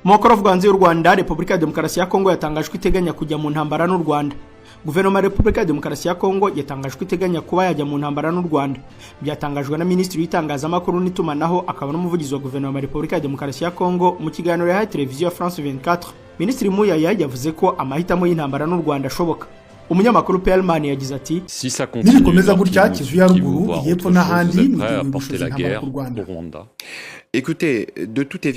Mukuru w'Ubuganzi y'u Rwanda, Repubulika ya Demokarasi ya Kongo yatangajwe iteganya kujya mu ntambara n'u Rwanda. Guverinoma ya Repubulika ya Demokarasi ya Kongo yatangajwe iteganya kuba yajya mu ntambara n'u Rwanda. Byatangajwe na Minisitiri w'itangazamakuru n'itumanaho akaba n'umuvugizi wa Guverinoma ya Repubulika ya Demokarasi ya Kongo mu kiganiro yahaye televiziyo ya France 24. Minisitiri Muyaya yavuze ko amahitamo y'intambara n'u Rwanda ashoboka. Umunyamakuru Perlman yagize ati nibikomeza gutya Kivu ya ruguru yepfo n'ahandi n'ibushoje intambara ku Rwanda.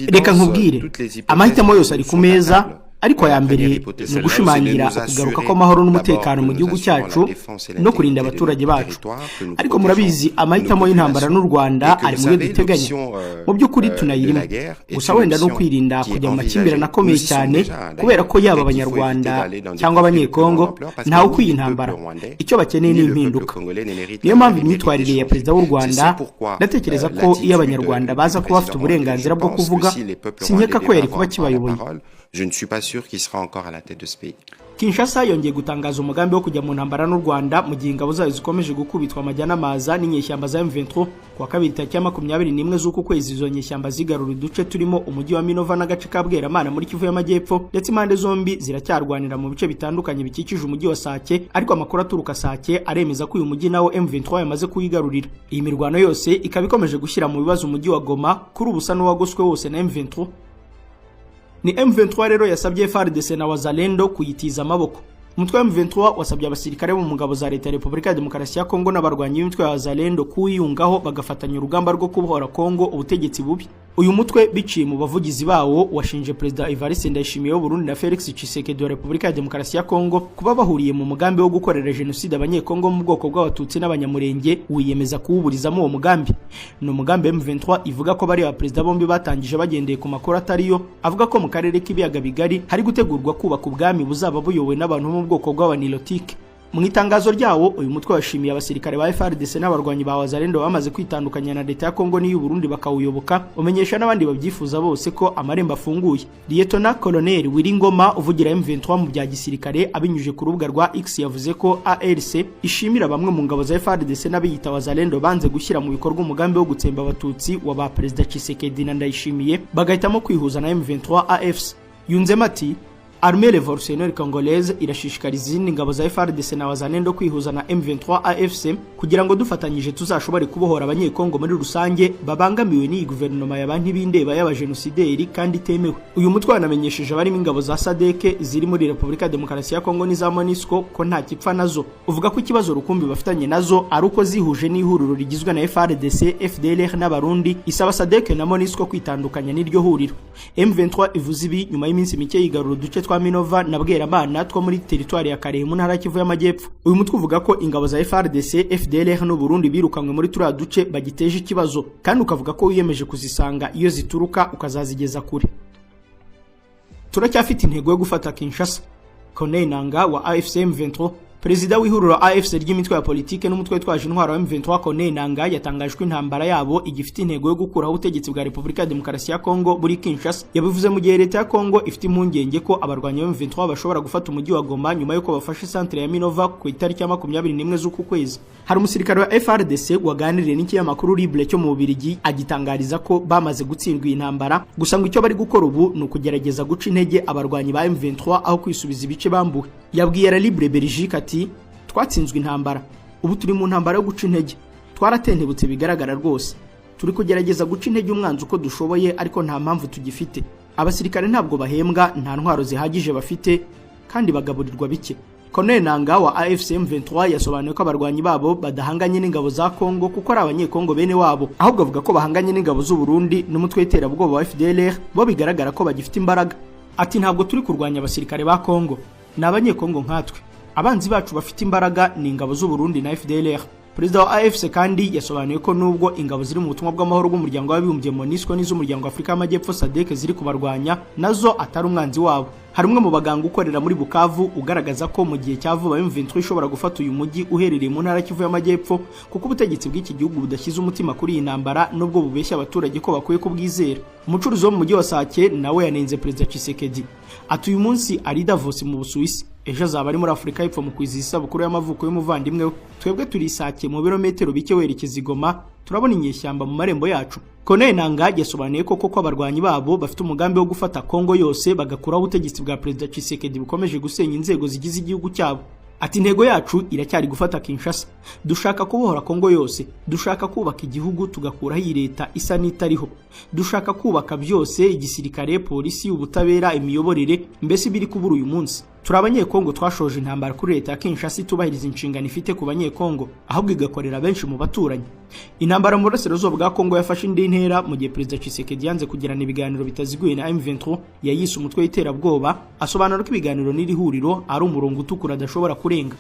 Reka nkubwire amahitamo yose ari ku meza, ariko ya mbere ni gushimangira kugaruka ko amahoro n'umutekano mu gihugu cyacu no kurinda abaturage bacu. Ariko murabizi amahitamo y'intambara n'u Rwanda ari mu duteganya. Mu by'ukuri tunayirimo, gusa wenda no kwirinda kujya mu makimbirane akomeye cyane, kubera ko yaba abanyarwanda cyangwa abanyekongo ntawe ukwiye intambara. Icyo bakeneye ni impinduka. Niyo mpamvu imyitwarire ya perezida w'u Rwanda ndatekereza ko iyo abanyarwanda baza kuba bafite uburenganzira bwo kuvuga, sinkeka ko yari kuba kibayoboye. Je ne suis pas sûr qu'il sera encore à la tête de ce pays. Kinshasa yongeye gutangaza umugambi wo kujya mu ntambara n'u Rwanda mu gihe ingabo zayo zikomeje gukubitwa amajyana maza n'inyeshyamba za M23 kwa kabiri tariki ya 21 z'uku kwezi. Izo nyeshyamba zigarura uduce turimo umujyi wa Minova n'agace ka Bweramana muri Kivu y'Amajyepfo, ndetse impande zombi ziracyarwanira mu bice bitandukanye bikikije umujyi wa Sake, ariko amakuru aturuka Sake aremeza ko uyu mujyi nawo M23 yamaze kuyigarurira. Iyi mirwano yose ikaba ikomeje gushyira mu bibazo umujyi wa Goma kuri ubusa n'uwagoswe wose na M23. Ni M23 rero yasabye FARDC na Wazalendo kuyitiza amaboko. Umutwe wa M23 wasabye abasirikare bo mu ngabo za leta ya Repubulika ya Demokarasi ya Kongo n'abarwanyi b'umutwe wa Wazalendo kuyungaho bagafatanya urugamba rwo kubohora Kongo ubutegetsi bubi. Uyu mutwe biciye mu bavugizi bawo washinje Perezida Evariste Ndayishimiye w'Uburundi na Felix Tshisekedi wa Repubulika ya Demokarasi ya Kongo kuba bahuriye mu mugambi wo gukorera jenoside abanyekongo mu bwoko bw'abatutsi n'abanyamurenge, wiyemeza kuwuburizamo uwo mugambi. No mugambi M23 ivuga ko bari abaperezida bombi batangije bagendeye ku makuru atariyo, avuga ko mu karere k'ibiyaga bigari hari gutegurwa kubaka ubwami buzaba buyobowe n'abantu mu bwoko bw'abanilotike. Mu itangazo ryawo uyu mutwe washimiye abasirikare ba FARDC n'abarwanyi ba Wazalendo bamaze kwitandukanya na leta ya Kongo n'iy'u Burundi bakawuyoboka, umenyesha n'abandi babyifuza bose ko amarembo afunguye. Lieutenant Colonel Wiringoma uvugira M23 mu bya gisirikare abinyuje ku rubuga rwa X yavuze ko ARC ishimira bamwe mu ngabo za FARDC n'abiyita Wazalendo banze gushyira mu bikorwa umugambi wo gutsemba abatutsi wa ba Perezida Tshisekedi na Ndayishimiye bagahitamo kwihuza na M23 AFC. Yunzemo ati Armée révolutionnaire congolaise irashishikariza izindi ngabo za FARDC na Wazalendo kwihuza na M23 AFC kugira ngo dufatanyije tuzashobore kubohora abanyekongo muri rusange babangamiwe n'iyi guverinoma y'abantu b'indeba y'abajenosideri kandi itemewe. Uyu mutwe wanamenyesheje abarimo ingabo za SADC ziri muri Repubulika ya Demokarasi ya Kongo n'iza MONUSCO ko nta kipfa nazo. Uvuga ko ikibazo rukumbi bafitanye nazo ari uko zihuje n'ihuriro rigizwe na FARDC, FDLR n'abarundi, isaba SADC na MONUSCO kwitandukanya n'iryo huriro. M23 ivuze ibi nyuma y'iminsi mike yigarura uduce twa Minova na Bweramana two muri teritwari ya Karehe mu ntara Kivu y'Amajyepfo. Uyu mutwe uvuga ko ingabo za FARDC, FDLR n'u Burundi birukanywe muri turiya duce bagiteje ikibazo, kandi ukavuga ko wiyemeje kuzisanga iyo zituruka ukazazigeza kure. Turacyafite intego yo gufata Kinshasa. Corneille Nangaa wa AFC M23, Perezida w'ihuriro AFC ry'imitwe ya politike n'umutwe twaje intwaro wa M23 Corneille Nangaa yatangajwe intambara yabo igifite intego yo gukuraho ubutegetsi bwa Repubulika ya Demokarasi ya Kongo buri Kinshasa. Yabivuze mu gihe leta ya Kongo ifite impungenge ko abarwanyi ba M23 bashobora gufata umujyi wa Goma nyuma yuko bafashe centre ya Minova ku itariki ya 21 z'uku kwezi. Hari umusirikare wa FARDC waganiriye n'ikinyamakuru Libre cyo mu Bubiligi agitangariza ko bamaze gutsindwa intambara, gusa ngo icyo bari gukora ubu ni ukugerageza guca intege abarwanyi ba M23 aho kwisubiza ibice bambuwe. Yabwiye la Libre Belgique ati twatsinzwe intambara, ubu turi mu ntambara yo guca intege, twaratentebutse bigaragara rwose, turi kugerageza guca intege umwanzi uko dushoboye, ariko nta mpamvu tugifite. Abasirikare ntabwo bahembwa, nta ntwaro zihagije bafite, kandi bagaburirwa bike. Corneille Nangaa wa AFC M23 yasobanuye ko abarwanyi babo badahanganye n'ingabo za Kongo kuko ari abanyekongo bene wabo, ahubwo avuga ko bahanganye n'ingabo z'u Burundi n'umutwe w'iterabwoba wa FDLR bo bigaragara ko bagifite imbaraga. Ati ntabwo turi kurwanya abasirikare ba Kongo, ni abanyekongo nkatwe. Abanzi bacu bafite imbaraga ni ingabo z'u Burundi na FDLR. Perezida wa AFC kandi yasobanuye ko nubwo ingabo ziri mu butumwa bw'amahoro bw'umuryango w'abibumbye MONUSCO n'iz'umuryango w'Afrika y'Amajyepfo SADC ziri kubarwanya, nazo atari umwanzi wabo. Hari umwe mu baganga ukorera muri Bukavu ugaragaza ko mu gihe cya vuba M23 ishobora gufata uyu mujyi uherereye mu ntara Kivu y'Amajyepfo kuko ubutegetsi bw'iki gihugu budashyize umutima kuri iyi ntambara nubwo bubeshya abaturage ko bakwiye kubwizera. Umucuruzi wo mu mujyi wa Sake nawe yanenze Perezida Tshisekedi. Ati uyu munsi ari Davos mu Busuwisi, ejo azaba ari muri Afurika y'Epfo mu kwizihiza isabukuru y'amavuko y'umuvandimwe we. Twebwe turi Sake mu birometero bike werekeza i Goma, turabona inyeshyamba mu marembo yacu. Corneille Nangaa yasobanuye ko abarwanyi babo bafite umugambi wo gufata Kongo yose bagakuraho ubutegetsi bwa Perezida Tshisekedi bukomeje gusenya inzego zigize igihugu cyabo. Ati intego yacu iracyari gufata Kinshasa, dushaka kubohora Kongo yose, dushaka kubaka igihugu tugakuraho iyi leta isa n'itariho, dushaka kubaka byose, igisirikare, polisi, ubutabera, imiyoborere, mbese biri kubura uyu munsi. Turi abanyekongo twashoje intambara kuri leta ya Kinshasa itubahiriza inshingano ifite ku banyekongo, ahubwo igakorera benshi mu baturanyi. Intambara mu burasirazuba bwa Kongo yafashe indi ntera mu gihe Perezida Tshisekedi yanze kugirana ibiganiro bitaziguye na M23 yayise umutwe w'iterabwoba, asobanura ko ibiganiro n'iri huriro ari umurongo utukura adashobora kurenga.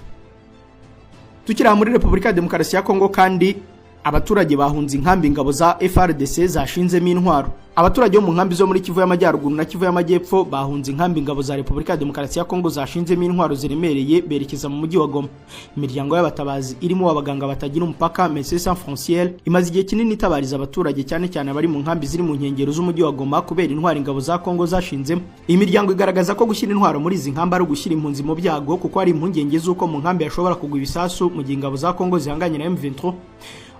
Tukira muri Repubulika ya Demokarasi ya Kongo kandi abaturage bahunze inkambi ingabo za FARDC zashinzemo intwaro. Abaturage bo mu nkambi zo muri Kivu y'Amajyaruguru na Kivu y'Amajyepfo bahunze inkambi ingabo za Repubulika ya Demokarasi ya Kongo zashinzemo intwaro ziremereye berekeza mu mujyi wa Goma. Imiryango y'abatabazi irimo abaganga batagira umupaka Médecins Sans Frontières imaze igihe kinini itabariza abaturage cyane cyane abari mu nkambi ziri mu nkengero z'umujyi wa Goma kubera intwaro ingabo za Kongo zashinzemo. Iyi miryango igaragaza ko gushyira intwaro muri izi nkambi ari gushyira impunzi mu byago kuko ari impungenge z'uko mu nkambi yashobora kugwa ibisasu mu gihe ingabo za Kongo zihanganye na M23.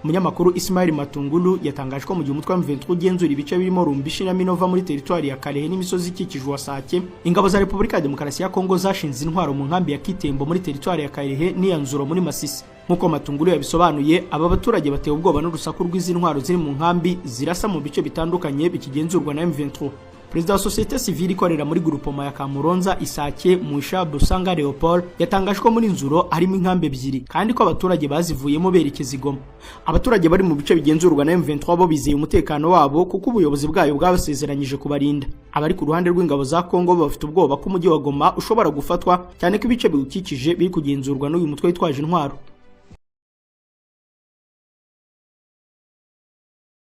Umunyamakuru Ismail Matungulu yatangaje ko mu gihe umutwe wa M23 ugenzura ibice birimo Rumbishi na Minova muri teritwari ya Kalehe n'imisozi ikikije wa Sake, ingabo za Repubulika ya Demokarasi ya Kongo zashinze intwaro mu nkambi ya Kitembo muri teritwari ya Kalehe n'iyanzuro muri Masisi. Nkuko Matungulu yabisobanuye, aba baturage batewe ubwoba n'urusaku rw'izi ntwaro ziri mu nkambi zirasa mu bice bitandukanye bikigenzurwa na M23. Perezida wa Societe Civile ikorera muri Groupement ya Kamuronza Isake Musha Busanga Leopold yatangaje ko muri nzuro harimo inkambi ebyiri kandi ko abaturage bazivuyemo berekeza Goma. Abaturage bari mu bice bigenzurwa na M23 bo bizeye umutekano wabo kuko ubuyobozi bwayo bwabasezeranyije kubarinda. Abari ku ruhande rw'ingabo za Kongo bafite ubwoba ko umujyi wa Goma ushobora gufatwa cyane ko ibice biwukikije biri kugenzurwa n'uyu mutwe witwaje intwaro.